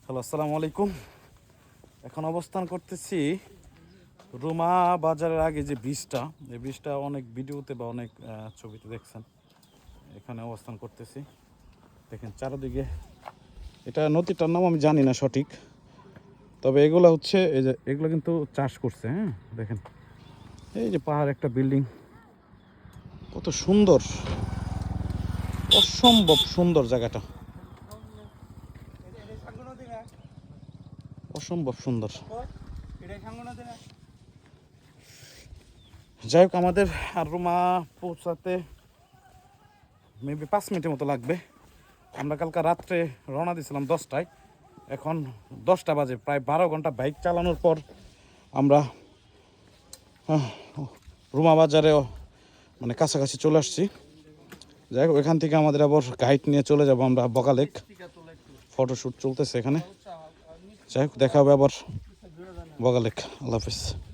Hello, আসসালামু আলাইকুম। এখন অবস্থান করতেছি রুমা বাজারের আগে যে ব্রিজটা, এই ব্রিজটা অনেক ভিডিওতে বা অনেক ছবিতে দেখছেন। এখানে অবস্থান করতেছি। দেখেন চারদিকে, এটা নদীটার নাম আমি জানি না সঠিক, তবে এগুলো হচ্ছে এই যে এগুলো কিন্তু চাষ করছে। হ্যাঁ, দেখেন এই যে পাহাড়, একটা বিল্ডিং, কত সুন্দর, অসম্ভব সুন্দর জায়গাটা, অসম্ভব সুন্দর। যাই হোক, আমাদের আর রুমা পৌঁছাতে মেবি 5 মিনিটের মতো লাগবে। আমরা কালকে রাত্রে রওনা দিয়েছিলাম 10টায়, এখন 10টা বাজে। প্রায় 12 ঘন্টা বাইক চালানোর পর আমরা রুমা বাজারেও মানে কাছাকাছি চলে আসছি। যাই হোক, এখান থেকে আমাদের আবার গাইড নিয়ে চলে যাব আমরা বগালেক। ফটোশ্যুট চলতেছে এখানে। যাই হোক, দেখা হবে আবার বগালেক। আল্লাহ হাফিজ।